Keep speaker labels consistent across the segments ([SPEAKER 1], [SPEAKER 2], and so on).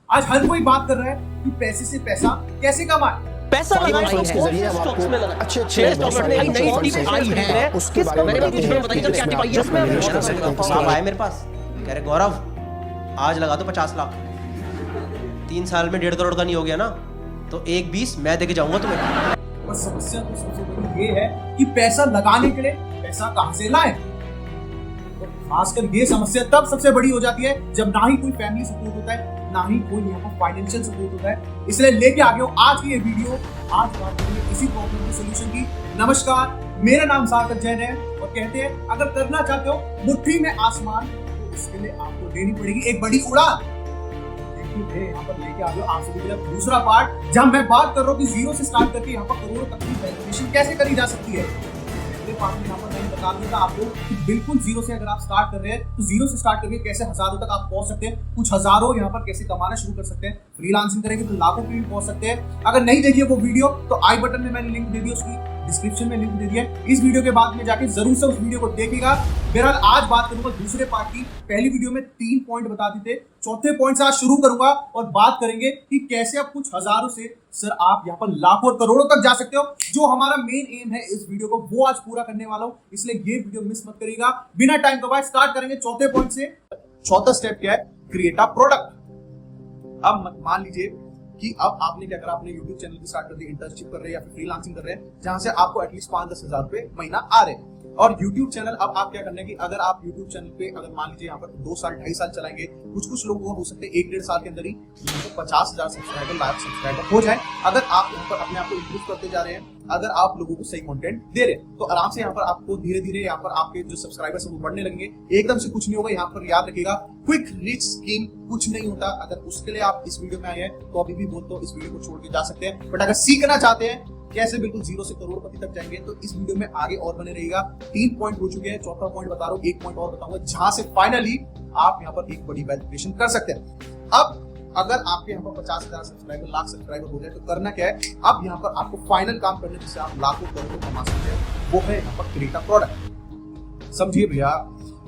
[SPEAKER 1] आज हर कोई बात कर रहा है कि पैसे से पैसा कैसे कमाए।
[SPEAKER 2] पैसा लगाएं
[SPEAKER 3] के जरिए हम
[SPEAKER 2] स्टॉक्स में लगाएं।
[SPEAKER 3] अच्छे
[SPEAKER 2] शेयर स्टॉक में नई टीम आई है
[SPEAKER 3] उसके
[SPEAKER 2] किस
[SPEAKER 3] बारे में
[SPEAKER 2] कंपनी की
[SPEAKER 3] बताइए।
[SPEAKER 2] बताइए तो क्या क्या पाई है
[SPEAKER 3] जिसमें हम
[SPEAKER 2] इसमें
[SPEAKER 3] निवेश कर सकते हैं।
[SPEAKER 4] आप आए मेरे पास कह रहे गौरव आज लगा दो 50 लाख 3 साल में 1.5 करोड़ का नहीं हो गया ना तो 1-20 मैं देके जाऊंगा तुम्हें।
[SPEAKER 1] और समस्या तो सबसे बड़ी ये है कि पैसा लगाने के लिए पैसा कहां से लाएं। और खासकर ये समस्या तब सबसे बड़ी हो जाती है जब ना ही कोई फैमिली सपोर्ट होता है, ना ही कोई यहाँ पर फाइनेंशियल सपोर्ट होता है। इसलिए लेके आ गया हूं आज की ये वीडियो। आज बात करेंगे इसी प्रॉब्लम के सोल्यूशन की। नमस्कार, मेरा नाम सार्थक जैन है और कहते हैं अगर करना चाहते हो मुट्ठी में आसमान तो उसके लिए आपको देनी पड़ेगी एक बड़ी उड़ान। यहाँ पर लेके आ गया आप सभी के लिए दूसरा पार्ट जहां मैं बात कर रहा हूँ कि जीरो से स्टार्ट करके यहाँ पर करोड़ों तक की वैल्यूएशन कैसे करी जा सकती है। पहले पार्ट में यहाँ पर मैंने बता दिया था आपको कि बिल्कुल जीरो से अगर आप स्टार्ट कर रहे हैं तो जीरो से स्टार्ट करके कैसे हजारों तक आप पहुंच सकते हैं, कुछ हजारों यहाँ पर कैसे कमाना शुरू कर सकते हैं, फ्रीलांसिंग करेंगे तो लाखों पे भी पहुंच सकते हैं। अगर नहीं देखिए वो वीडियो तो आई बटन में मैंने लिंक दे दिया, उसकी डिस्क्रिप्शन में लिंक दे दिया। इस वीडियो के बाद में जाके जरूर से उस वीडियो को देखिएगा। बहरहाल आज बात करूंगा दूसरे पार्ट की। पहली वीडियो में 3 पॉइंट बता दी थे, चौथे पॉइंट से आज शुरू करूंगा और बात करेंगे कि कैसे आप कुछ हजारों से सर आप यहाँ पर लाखों और करोड़ों तक जा सकते हो। जो हमारा मेन एम है इस वीडियो को वो आज पूरा करने वाला हूं, इसलिए ये वीडियो मिस मत करिएगा। बिना टाइम गवाए स्टार्ट करेंगे चौथे पॉइंट से। चौथा स्टेप क्या है? Create a product. अब मान लीजिए कि अब आपने क्या करा, आपने YouTube चैनल की स्टार्ट कर दी, इंटर्नशिप कर रहे हैं या फिर फ्रीलांसिंग कर रहे हैं जहां से आपको एटलीस्ट 5-10 हजार रुपए महीना आ रहे हैं। और YouTube चैनल अब आप क्या करना है कि अगर आप YouTube चैनल पे अगर मान लीजिए यहाँ पर 2 साल 2.5 साल चलाएंगे, कुछ लोगों को हो सकते हैं 1-1.5 साल के अंदर ही 50,000 सब्सक्राइबर लाइव सब्सक्राइबर हो जाए। अगर आप यहाँ पर अपने आप को इंप्रूव करते जा रहे हैं, अगर आप लोगों को सही कंटेंट दे रहे हैं तो आराम से यहाँ पर आपको धीरे धीरे यहाँ पर आपके जो सब्सक्राइबर्स हैं वो बढ़ने लगेंगे। एकदम से कुछ नहीं होगा। यहाँ पर याद रखिएगा क्विक रिच स्कीम कुछ नहीं होता। अगर उसके लिए आप इस वीडियो में आए हैं तो अभी भी बोलते हो इस वीडियो को छोड़ के जा सकते हैं। बट अगर सीखना चाहते हैं कैसे बिल्कुल जीरो से करोड़पति तक जाएंगे तो इस वीडियो में आगे और बने रहेगा। 3 पॉइंट हो चुके हैं, चौथा पॉइंट बता रहा हूँ, 1 पॉइंट और बताऊंगा जहां से फाइनली आप यहाँ पर एक बड़ी वैल्यू क्रिएशन कर सकते हैं। अब अगर आपके यहाँ पर 50,000 सब्सक्राइबर, लाख सब्सक्राइबर हो जाए तो करना क्या है? अब यहाँ पर आपको फाइनल काम करने जिससे आप लाखों करोड़ों कमा सकते हैं वो है यहाँ पर क्रिएट अ प्रोडक्ट। समझिए भैया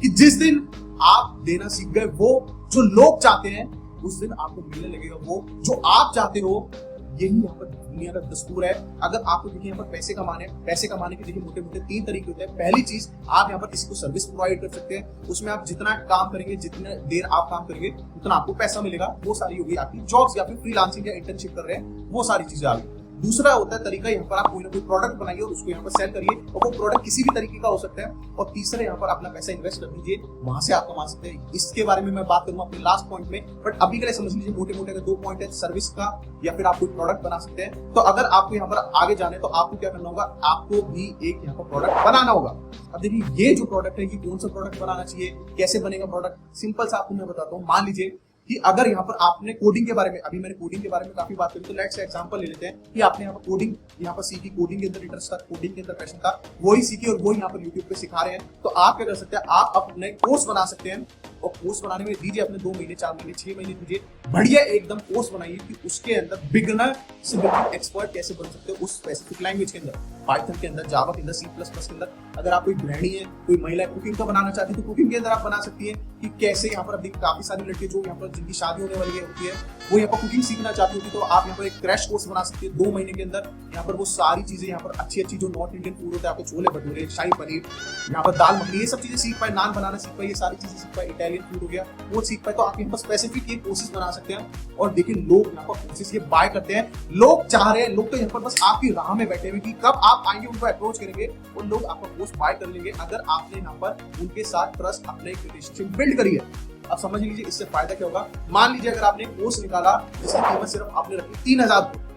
[SPEAKER 1] कि जिस दिन आप देना सीख गए वो जो लोग चाहते हैं उस दिन आपको मिलने लगेगा वो जो आप चाहते हो। यही यहाँ पर दुनिया का दस्तूर है। अगर आपको देखिए यहाँ पर पैसे कमाने के देखिए मोटे मोटे 3 तरीके होते हैं। पहली चीज, आप यहाँ पर किसी को सर्विस प्रोवाइड कर सकते हैं। उसमें आप जितना काम करेंगे, जितने देर आप काम करेंगे उतना आपको पैसा मिलेगा। वो सारी होगी आपकी जॉब्स या फिर फ्रीलांसिंग या इंटर्नशिप कर रहे हैं वो सारी चीजें आ गई। दूसरा होता है तरीका, यहाँ पर आप कोई ना कोई प्रोडक्ट बनाइए और उसको यहाँ पर सेल करिए और वो प्रोडक्ट किसी भी तरीके का हो सकता है। और तीसरा, यहाँ पर अपना पैसा इन्वेस्ट कर दीजिए, वहां से आप कमा सकते हैं। इसके बारे में मैं बात करूंगा अपने लास्ट पॉइंट में, बट अभी के लिए समझ लीजिए मोटे मोटे अगर 2 पॉइंट है, सर्विस का या फिर आप कोई प्रोडक्ट बना सकते हैं। तो अगर आपको यहाँ पर आगे जाने तो आपको क्या करना होगा, आपको भी एक यहाँ पर प्रोडक्ट बनाना होगा। अब देखिए ये जो प्रोडक्ट है, ये कौन सा प्रोडक्ट बनाना चाहिए, कैसे बनेगा प्रोडक्ट, सिंपल सा आपको मैं बताता हूँ। मान लीजिए कि अगर यहाँ पर आपने कोडिंग के बारे में, अभी मैंने कोडिंग के बारे में काफी बात करी, तो लेट्स से एग्जांपल ले लेते हैं कि आपने यहाँ पर कोडिंग यहाँ पर सीखी, कोडिंग के अंदर इंटरेस्ट था, कोडिंग के अंदर पैशन था, वही सीखी और वो यहाँ पर यूट्यूब पे सिखा रहे हैं। तो आप क्या कर सकते हैं, आप अपने कोर्स बना सकते हैं और कोर्स बनाने में दीजिए अपने 2 महीने, 4 महीने, 6 महीने दीजिए। बढ़िया एकदम कोर्स बनाइए कि उसके अंदर बिगिनर से बिल्कुल एक्सपर्ट कैसे बन सकते हो उस स्पेसिफिक लैंग्वेज के अंदर, पाइथन के अंदर, जावा के अंदर, C++ के अंदर। अगर आप कोई गृहिणी है, कोई महिला कुकिंग का बनाना चाहती है तो कुकिंग के अंदर आप बना सकती है कि कैसे यहाँ पर अभी काफी सारी लड़कियां जो यहाँ पर जिनकी शादी होने वाली होती है वो यहाँ पर कुकिंग सीखना चाहती होती है तो आप यहाँ पर एक क्रैश कोर्स बना सकती है 2 महीने के अंदर। यहाँ पर वो सारी चीजें यहाँ पर अच्छी अच्छी जो नॉर्थ इंडियन फूड होता है, आपको छोले भटूरे, शाही पनीर, यहाँ पर दाल मखनी, ये सब चीजें सीख पाए, नान बनाना सीख पाए, ये सारी चीजें सीख पाए, इटालियन फूड हो गया वो सीख पाए। तो आप यहाँ पर स्पेसिफिक ये कोर्सेज बना सकते हैं। और देखिए लोग यहाँ पर कोर्सेज ये बाय करते हैं, लोग चाह रहे हैं, लोग तो यहाँ पर बस आपकी राह में बैठे हुए कि कब आप आएंगे उनको अप्रोच करेंगे और लोग आपका कोर्स बाय कर लेंगे अगर आपने यहाँ पर उनके साथ ट्रस्ट, अपने रिलेशनशिप बिल्ड करी है। अब समझ लीजिए इससे फायदा क्या होगा। मान लीजिए अगर आपने कोर्स निकाला जिसकी कीमत सिर्फ आपने रखी 3,000 रुपए,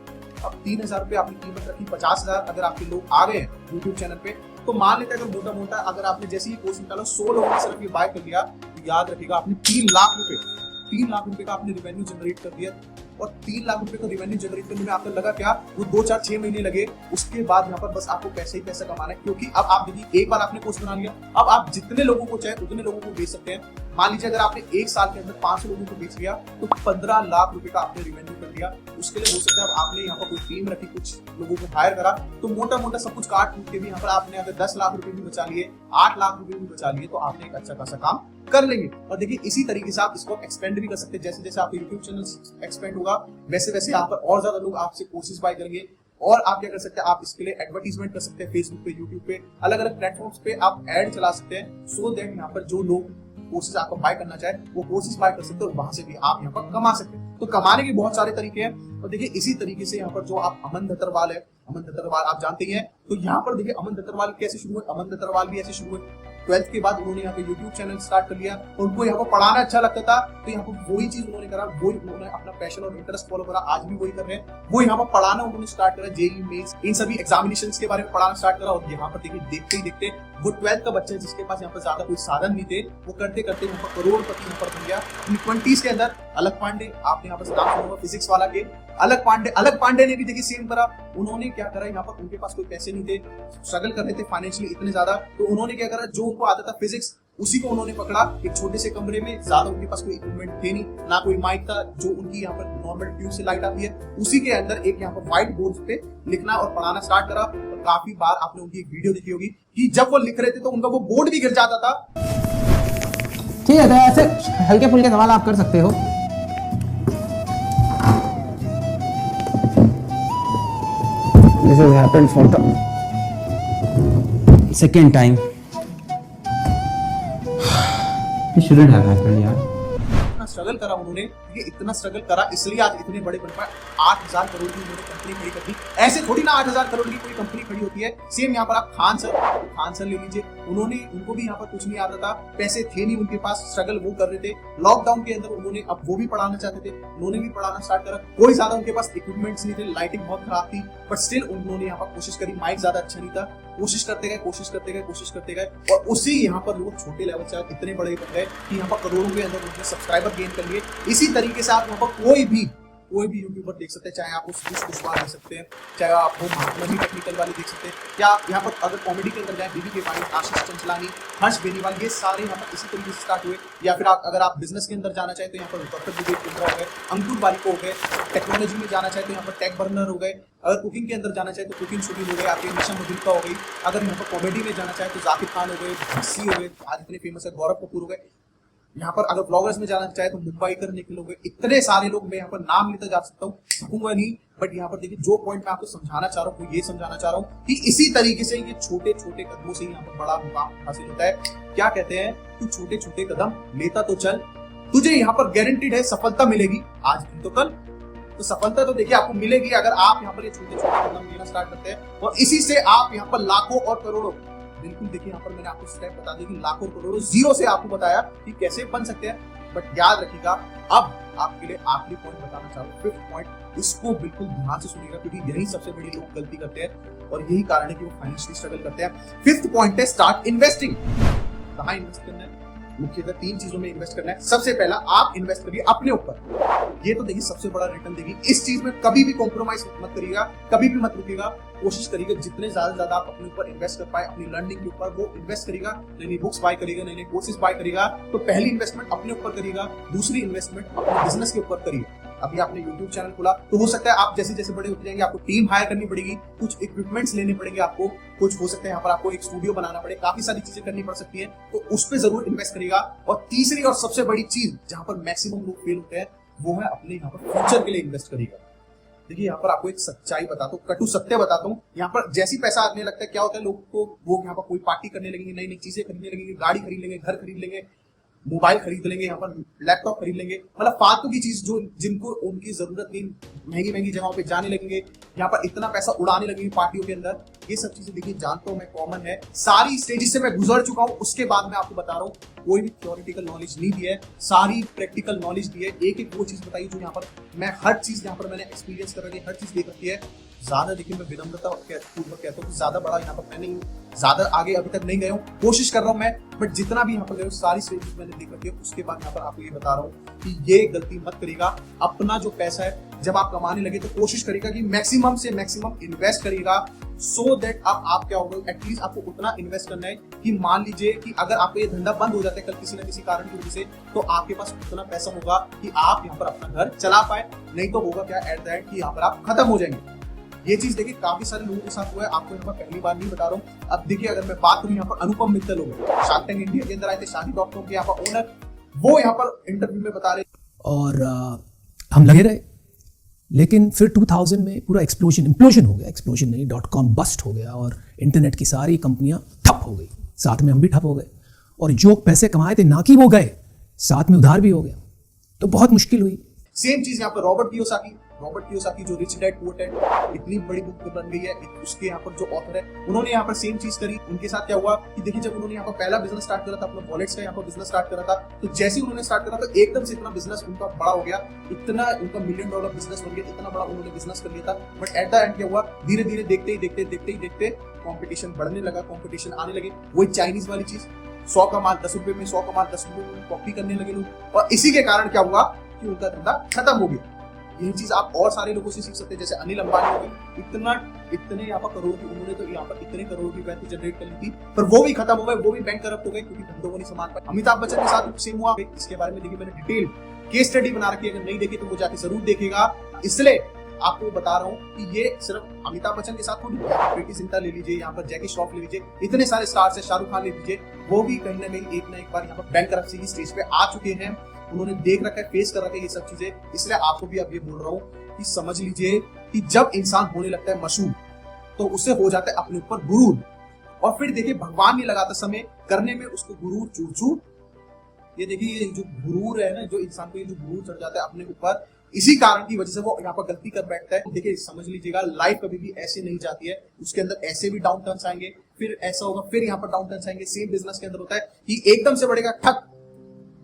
[SPEAKER 1] अब 3,000 रुपए आपने कीमत रखी, 50,000 अगर आपके लोग आ गए हैं यूट्यूब चैनल पे तो मान लेते हैं अगर मोटा मोटा अगर आपने जैसे ही कोर्स निकाला 100 लोगों ने सिर्फ ये बाय कर लिया तो याद रखिएगा आपने 3 लाख रुपए का आपने रेवेन्यू जनरेट कर दिया। और 3 लाख रुपए का रेवेन्यू जनरेट करने में आपको लगा क्या, वो 2-4-6 महीने लगे। उसके बाद यहाँ पर बस आपको पैसे ही पैसा कमाना है, क्योंकि अब आप देखिए एक बार आपने कोर्स बना लिया, अब आप जितने लोगों को चाहे उतने लोगों को बेच सकते हैं। मान लीजिए अगर आपने एक साल के अंदर 500 लोगों को बेच लिया तो 15 लाख रुपए का आपने रिवेन्यू कर दिया। उसके लिए हो सकता है आपने यहाँ पर कोई टीम रखी, कुछ लोगों को हायर करा, तो मोटा मोटा सब कुछ काट कूट के भी यहाँ पर आपने अगर 10 लाख रुपए भी बचा लिए, 8 लाख रुपए भी बचा लिए, तो आपने एक अच्छा खासा काम कर लेंगे। और देखिए इसी तरीके से आप इसको एक्सपेंड भी कर सकते हैं। जैसे जैसे आपका यूट्यूब चैनल एक्सपेंड होगा वैसे वैसे यहाँ पर और ज्यादा लोग आपसे कोर्सेज बाय करेंगे। और आप क्या कर सकते हैं, आप इसके लिए एडवर्टीजमेंट कर सकते हैं फेसबुक पे, यूट्यूब पे, अलग अलग प्लेटफॉर्म्स पे आप एड चला सकते हैं, सो दैट यहाँ पर जो लोग कोर्सेज आपको बाय करना चाहे वो कोर्सेज बाय कर सकते हैं और वहां से भी आप यहाँ पर कमा सकते हैं। तो कमाने के बहुत सारे तरीके हैं। और देखिए इसी तरीके से यहाँ पर जो आप अमन दत्तरवाल है, अमन दत्तरवाल आप जानते ही हैं, तो यहाँ पर देखिए अमन दत्तरवाल कैसे शुरू हुए। अमन दत्तरवाल भी ऐसे शुरू हुए, 12th के बाद उन्होंने यहाँ पे यूट्यूब चैनल स्टार्ट कर लिया और उनको यहाँ पर पढ़ाना अच्छा लगता था, तो यहाँ पर वही चीज उन्होंने करा, वही उन्होंने अपना पैशन और इंटरेस्ट फॉलो करा, आज भी वही कर रहे हैं। वो यहाँ पर पढ़ाना उन्होंने स्टार्ट करा, जेईई मेंस इन सभी एग्जामिनेशंस के बारे में पढ़ाना स्टार्ट करा। और यहाँ पर देखिए देखते ही देखते वो 12th का बच्चा जिसके पास यहाँ पर ज्यादा कोई साधन नहीं थे, वो करते करते यहाँ पर करोड़पति यहाँ पर बन गया। 20s के अंदर अलग पांडे, आपने यहाँ पर नाम सुना होगा फिजिक्स वाला के अलग पांडे ने भी देखिए सेम करा। उन्होंने क्या करा, यहाँ पर उनके पास कोई पैसे नहीं थे, स्ट्रगल कर रहे थे फाइनेंशियली इतने ज्यादा, तो उन्होंने क्या करा, जो उनको आता था फिजिक्स उसी को उन्होंने पकड़ा। एक छोटे से कमरे में, ज्यादा उनके पास कोई इक्विपमेंट थे नहीं, ना कोई माइक था, जो उनकी यहाँ पर नॉर्मल ट्यूब से लाइट आती है, उसी के अंदर एक यहाँ पर व्हाइट बोर्ड पे लिखना और पढ़ाना स्टार्ट करा। और काफी बार आपने उनकी एक वीडियो देखी होगी कि जब वो लिख रहे थे तो उनका वो बोर्ड भी गिर जाता था।
[SPEAKER 3] ठीक है, तो ऐसे हल्के फुल्के सवाल आप कर सकते हो। This has happened for the second time. It shouldn't have happened, यार।
[SPEAKER 1] इतना स्ट्रगल करा उन्होंने, ये इतना स्ट्रगल करा इसलिए आज इतने बड़े बन पाए। 8000 करोड़ की उन्होंने कंपनी खड़ी कर दी। ऐसे थोड़ी ना 8000 करोड़ की कोई कंपनी खड़ी होती है। सेम यहाँ पर आप खान सर ले लीजिए, उनको भी यहाँ पर कुछ नहीं आता था, पैसे थे नहीं उनके पास, स्ट्रगल वो कर रहे थे। लॉकडाउन के अंदर उन्होंने, अब वो भी पढ़ाना चाहते थे, उन्होंने भी पढ़ाना स्टार्ट करा। कोई ज्यादा उनके पास इक्विपमेंट्स नहीं थे, लाइटिंग बहुत खराब थी, बट स्टिल उन्होंने यहाँ पर कोशिश करी। माइक ज्यादा अच्छा नहीं था, कोशिश करते गए और उसी यहाँ पर लोग छोटे लेवल से इतने बड़े बन गए कि यहाँ पर करोड़ों के अंदर उन्होंने सब्सक्राइबर गेन कर लिए। इसी तरीके से आप यहाँ पर कोई भी यूट्यूबर देख सकते हैं, चाहे आप कुशवाहा देख सकते हैं, चाहे आप वो महात्मा टेक्निकल वाले देख सकते हैं, या यहाँ पर अगर कॉमेडी के अंदर जाए बीबी के पानी, आशीष चंचलानी, हर्ष बेनीवाल, ये सारे यहाँ पर इसी तरीके से स्टार्ट हुए। या फिर अगर आप बिजनेस के अंदर जाना चाहे तो यहाँ पर डॉक्टर विवेक कुंद्रा हो गए, अंकुर बारिको हो गए, टेक्नोलॉजी में जाना चाहे तो यहाँ पर टेक बर्नर हो गए, अगर कुकिंग के अंदर जाना चाहे तो कुकिंग शूटिंग हो गए, आपकी निशा मधुलिका हो गई, अगर यहाँ पर कॉमेडी में जाना चाहे तो जाकिर खान हो गए, भस्सी हो गए, आज इतने फेमस है, गौरव कपूर हो गए। यहाँ पर अगर ब्लॉगर्स में जाना चाहे तो मुंबई कर निकले लोग, इतने सारे लोग, मैं यहाँ पर नाम लेता जा सकता हूँ, सकूंगा नहीं। बट यहाँ पर देखिए जो पॉइंट मैं आपको समझाना चाह रहा हूँ वो ये समझाना चाह रहा हूँ कि इसी तरीके से ये छोटे छोटे कदमों से यहाँ पर बड़ा मुकाम हासिल होता है। क्या कहते हैं, तू छोटे छोटे कदम लेता तो चल, तुझे यहाँ पर गारंटीड है सफलता मिलेगी, आज नहीं तो कल। तो सफलता तो देखिए आपको मिलेगी अगर आप यहाँ पर ये छोटे छोटे कदम लेना स्टार्ट करते हैं, और इसी से आप यहाँ पर लाखों और करोड़ों, बिल्कुल देखिए यहाँ पर मैंने आपको स्टेप बता दी कि लाखों करोड़ों जीरो से आपको बताया कि कैसे बन सकते हैं। बट याद रखिएगा, अब आपके लिए आखिरी पॉइंट बताना चाह रहा हूँ, 5th पॉइंट, इसको बिल्कुल ध्यान से सुनिएगा क्योंकि यही सबसे बड़ी लोग गलती करते हैं और यही कारण है कि वो फाइनेंशियली स्ट्रगल करते हैं। 5th पॉइंट है स्टार्ट इन्वेस्टिंग। कहाँ इन्वेस्ट करना है? मुख्यतः 3 चीजों में इन्वेस्ट करना है। सबसे पहला आप इन्वेस्ट करिए अपने ऊपर, ये तो देखिए सबसे बड़ा रिटर्न देगी। इस चीज में कभी भी कॉम्प्रोमाइज मत करिएगा, कभी भी मत रुकिएगा, कोशिश करिएगा जितने ज्यादा आप अपने ऊपर इन्वेस्ट कर पाए, अपनी लर्निंग के ऊपर वो इन्वेस्ट करिएगा। नई बुक्स बाय करिएगा, नए कोर्सेज बाय करिएगा। तो पहली इन्वेस्टमेंट अपने ऊपर करिएगा, दूसरी इन्वेस्टमेंट अपने बिजनेस के ऊपर करिए। अभी आपने YouTube चैनल खोला तो हो सकता है आप जैसे जैसे बड़े होते जाएंगे आपको टीम हायर करनी पड़ेगी, कुछ इक्विपमेंट्स लेने पड़ेंगे आपको, कुछ हो सकता है यहाँ पर आपको एक स्टूडियो बनाना पड़े, काफी सारी चीजें करनी पड़ सकती है, तो उस पर जरूर इन्वेस्ट करिएगा। और तीसरी और सबसे बड़ी चीज जहां पर मैक्सिमम लोग फेल होते हैं वो है अपने यहाँ पर फ्यूचर के लिए इन्वेस्ट करिएगा। देखिए यहाँ पर आपको एक सच्चाई बताता हूँ, कटु सत्य बताता हूँ। यहाँ पर जैसी पैसा आने लगता है क्या होता है, लोग को वो यहाँ पर कोई पार्टी करने लगेंगे, नई नई चीजें खरीदने लगेंगे, गाड़ी खरीद लेंगे, घर खरीद लेंगे, मोबाइल खरीद लेंगे, यहाँ पर लैपटॉप खरीद लेंगे, मतलब फालतू की चीज जो जिनको उनकी जरूरत नहीं, महंगी महंगी जगहों पे जाने लगेंगे, यहाँ पर इतना पैसा उड़ाने लगेंगे पार्टियों के अंदर। ये सब चीजें देखिए जानता हूँ मैं, कॉमन है, सारी स्टेजेस से मैं गुजर चुका हूँ। उसके बाद मैं आपको बता रहा हूँ, कोई भी थ्योरेटिकल नॉलेज नहीं दी है, सारी प्रैक्टिकल नॉलेज दी है। एक एक वो चीज बताई जो यहाँ पर मैं हर चीज यहाँ पर मैंने एक्सपीरियंस कर रखी है, हर चीज देख रखी है। ज्यादा देखिए मैं विनम्रता पूर्वक कहता हूँ, ज्यादा बड़ा यहाँ पर मैं नहीं हूँ, ज्यादा आगे अभी तक नहीं गया हूँ, कोशिश कर रहा हूँ मैं, बट जितना भी यहाँ पर गया सारी स्टेजेस मैंने देख रखी है। उसके बाद यहाँ पर आपको ये बता रहा हूँ कि ये गलती मत करिएगा, अपना जो पैसा है जब आप कमाने लगे तो कोशिश करेगा कि मैक्सिमम से मैक्सिमम इन्वेस्ट करेगा, सो दैट अब आप क्या होगा, एटलीस्ट आपको उतना इन्वेस्ट करना है कि मान लीजिए कि अगर आपका ये धंधा बंद हो जाता है कल किसी न किसी कारण की वजह से, तो आपके पास उतना पैसा होगा कि आप यहाँ पर अपना घर चला पाए। नहीं तो होगा क्या एट द एंड कि यहाँ पर आप खत्म हो जाएंगे। ये चीज देखिए काफी सारे लोगों के साथ हुआ है, आपको यहाँ पर पहली बार नहीं बता रहा हूँ। अब देखिए अगर मैं बात करूँ यहाँ पर अनुपम मित्तल हो गए, शार्क टैंक इंडिया के अंदर आए थे, Shaadi.com के यहाँ पर ओनर, वो यहाँ पर इंटरव्यू में बता रहे
[SPEAKER 5] और हम लगे रहे, लेकिन फिर 2000 में पूरा इम्प्लोजन हो गया, एक्सप्लोजन नहीं, .com बस्ट हो गया और इंटरनेट की सारी कंपनियां ठप हो गई, साथ में हम भी ठप हो गए। और जो पैसे कमाए थे ना कि वो गए, साथ में उधार भी हो गया, तो बहुत मुश्किल हुई।
[SPEAKER 1] सेम चीज यहाँ पर रॉबर्ट कियोसाकी जो रिच डैड पुअर डैड, इतनी बड़ी बुक बन गई है, उसके यहाँ पर जो ऑथर है उन्होंने यहाँ पर सेम चीज करी। उनके साथ क्या हुआ कि देखिए जब उन्होंने यहाँ पर पहला बिजनेस स्टार्ट करा था, अपना वॉलेट्स का यहाँ पर बिजनेस स्टार्ट करा था, तो जैसे ही उन्होंने स्टार्ट करा तो एकदम से इतना बिजनेस उनका बड़ा हो गया, इतना उनका $1 मिलियन बिजनेस बन गया, इतना बड़ा उन्होंने बिजनेस कर लिया था। बट एट द एंड क्या हुआ, धीरे धीरे देखते कॉम्पिटिशन बढ़ने लगा, कॉम्पिटिशन आने लगे, वही चाइनीज वाली चीज, 100 का माल 10 रुपए में, 100 का माल 10 रुपए में कॉपी करने लगे लोग, और इसी के कारण क्या हुआ कि उनका धंधा खत्म हो गया। यही चीज आप और सारे लोगों से सीख सकते हैं, जैसे अनिल अंबानी हो गए, इतने यहाँ पर करोड़ों की, उन्होंने तो यहाँ पर इतने करोड़ों की वैल्यू जनरेट कर ली थी, पर वो भी खत्म हो गए, वो भी बैंक करप्ट हो गए क्योंकि धंधों को नहीं संभाल पाए। अमिताभ बच्चन के साथ सेम हुआ, इसके बारे में देखिए मैंने डिटेल केस स्टडी बना रखी है, अगर नहीं देखी तो वो जाके जरूर देखेगा। इसलिए आपको बता रहा हूँ कि ये सिर्फ अमिताभ बच्चन के साथ थोड़ी, प्रीति जिंटा ले लीजिए, यहाँ पर जैकी श्रॉफ ले लीजिए, इतने सारे स्टार्स है, शाहरुख खान ले लीजिए, वो भी कहीं ना कहीं एक ना एक बार यहाँ पर बैंक करप्सी की स्टेज पे आ चुके हैं, उन्होंने देख रखा है, फेस कर रखा है ये सब चीजें। इसलिए आपको भी अब ये बोल रहा हूँ कि समझ लीजिए कि जब इंसान होने लगता है मशहूर तो उससे हो जाता है अपने ऊपर गुरूर, और फिर देखिए भगवान नहीं लगाता समय करने में उसको गुरूर चूर। ये देखिए ये जो गुरूर है ना, जो इंसान को ये जो गुरूर चढ़ जाता है अपने ऊपर, इसी कारण की वजह से वो यहाँ पर गलती कर बैठता है। देखिए समझ लीजिएगा लाइफ कभी भी ऐसे नहीं जाती है, उसके अंदर ऐसे भी डाउन टर्न्स आएंगे, फिर ऐसा होगा, फिर यहाँ पर डाउन टर्न्स आएंगे। सेम बिजनेस के अंदर होता है कि एकदम से बढ़ेगा ठक,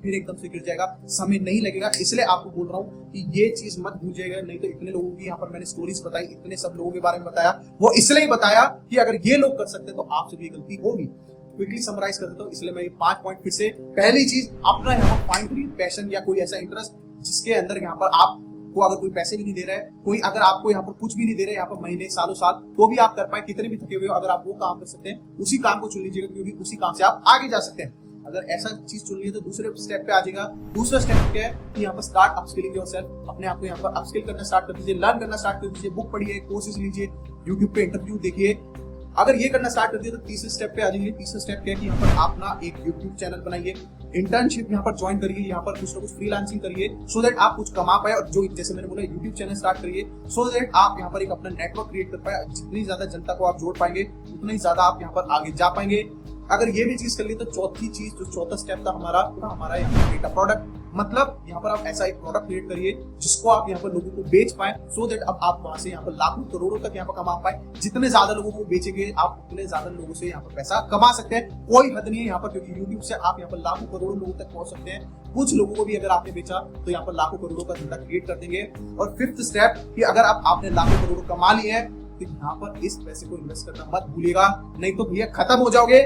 [SPEAKER 1] फिर एकदम से गिर जाएगा, समय नहीं लगेगा। इसलिए आपको बोल रहा हूँ कि ये चीज मत भूलिएगा। नहीं तो इतने लोगों की यहाँ पर मैंने स्टोरीज बताई, इतने सब लोगों के बारे में बताया, वो इसलिए बताया कि अगर ये लोग कर सकते तो आपसे भी गलती होगी। क्विकली समराइज कर देता हूँ, इसलिए मैं ये 5 पॉइंट फिर से। पहली चीज, अपना यहाँ पर फाइंड करिए पैशन या कोई ऐसा इंटरेस्ट जिसके अंदर यहाँ पर आपको अगर कोई पैसे भी नहीं दे रहा है, कोई अगर आपको यहाँ पर कुछ भी नहीं दे रहा है यहाँ पर महीने सालों साल, तो भी आप कर पाए, कितने भी थके हुए हो, अगर आप वो काम कर सकते हैं उसी काम को चुन लीजिएगा, क्योंकि उसी काम से आप आगे जा सकते हैं। अगर ऐसा चीज चुन लिए तो दूसरे स्टेप पे आ जाएगा। दूसरा स्टेप क्या है कि यहाँ पर स्टार्ट अपस्किलिंग योरसेल्फ, अपने आप को यहाँ पर अपस्किल करना स्टार्ट कर दीजिए, लर्न करना स्टार्ट कर दीजिए, बुक पढ़िए, कोर्सेज लीजिए, यूट्यूब पे इंटरव्यू देखिए। अगर ये करना स्टार्ट कर दिया तो तीसरे स्टेप पे आ जाइए। तीसरा स्टेप क्या है कि यहाँ पर आप ना एक यूट्यूब चैनल बनाइए, इंटर्नशिप यहाँ पर ज्वाइन करिए, यहाँ पर कुछ ना कुछ फ्रीलांसिंग करिए, सो दैट आप कुछ कमा पाए। और जो जैसे मैंने बोला यूट्यूब चैनल स्टार्ट करिए, सो दैट आप यहाँ पर एक अपना नेटवर्क क्रिएट कर पाए। जितनी ज्यादा जनता को आप जोड़ पाएंगे उतना ही ज्यादा आप यहाँ पर आगे जा पाएंगे। अगर ये भी चीज कर ली तो चौथी चीज, जो चौथा स्टेप था हमारा यहाँ पर क्रिएट अ प्रोडक्ट, मतलब यहाँ पर आप ऐसा एक प्रोडक्ट क्रिएट करिए जिसको आप यहाँ पर लोगों को बेच पाए, सो दैट अब आप वहां से यहाँ पर लाखों करोड़ों तक यहाँ पर कमा पाए। जितने ज्यादा लोगों को बेचेंगे आप उतने ज्यादा लोगों से यहाँ पर पैसा कमा सकते हैं। कोई हद नहीं है यहाँ पर, क्योंकि यूट्यूब से आप यहाँ पर लाखों करोड़ों लोगों तक पहुंच सकते हैं। कुछ लोगों को भी अगर आपने बेचा तो यहाँ पर लाखों करोड़ों का धंधा क्रिएट कर देंगे। और फिफ्थ स्टेप कि अगर आपने लाखों करोड़ों कमा लिए है तो यहाँ पर इस पैसे को इन्वेस्ट करना मत भूलिएगा, नहीं तो भैया खत्म हो जाओगे।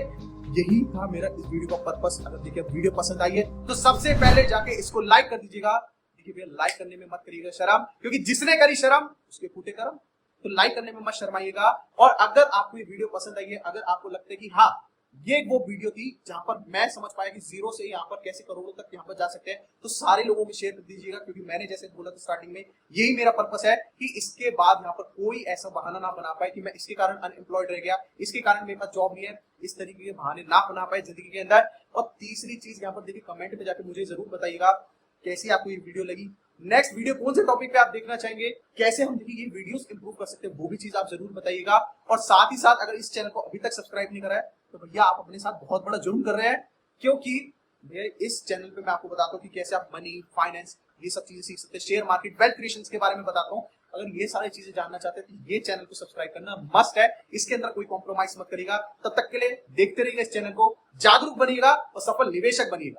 [SPEAKER 1] यही था मेरा इस वीडियो का पर्पस। अगर देखिए वीडियो पसंद आई है तो सबसे पहले जाके इसको लाइक कर दीजिएगा। देखिए भैया लाइक करने में मत करिएगा शर्म, क्योंकि जिसने करी शर्म उसके फूटे कर्म। तो लाइक करने में मत शर्माइएगा। और अगर आपको ये वीडियो पसंद आई है, अगर आपको लगता है कि हाँ ये वो वीडियो थी जहां पर मैं समझ पाया कि जीरो से यहाँ पर कैसे करोड़ों तक यहाँ पर जा सकते हैं, तो सारे लोगों में शेयर कर दीजिएगा। क्योंकि मैंने जैसे बोला था स्टार्टिंग में, यही मेरा पर्पस है कि इसके बाद यहाँ पर कोई ऐसा बहाना ना बना पाए कि मैं इसके कारण अनएम्प्लॉयड रह गया, इसके कारण मेरे पास जॉब नहीं है, इस तरीके के बहाने ना बना पाए जिंदगी के अंदर। और तीसरी चीज यहाँ पर देखिए, कमेंट में जाकर मुझे जरूर बताइएगा कैसी आपको ये वीडियो लगी। नेक्स्ट वीडियो कौन से टॉपिक पे आप देखना चाहेंगे, कैसे हम देखिए ये वीडियोस इंप्रूव कर सकते हैं, वो भी चीज आप जरूर बताइएगा। और साथ ही साथ अगर इस चैनल को अभी तक सब्सक्राइब नहीं करा है तो भैया आप अपने साथ बहुत बड़ा जुर्म कर रहे हैं, क्योंकि मेरे इस चैनल पे मैं आपको बताता हूँ कि कैसे आप मनी, फाइनेंस, ये सब चीजें सीख सकते हैं, शेयर मार्केट, वेल्थ क्रिएशन के बारे में बताता हूँ। अगर ये सारी चीजें जानना चाहते हैं तो ये चैनल को सब्सक्राइब करना मस्ट है। इसके अंदर कोई कॉम्प्रोमाइज मत करिएगा। तब तक के लिए देखते रहिएगा इस चैनल को, जागरूक बनिएगा और सफल निवेशक बनिएगा।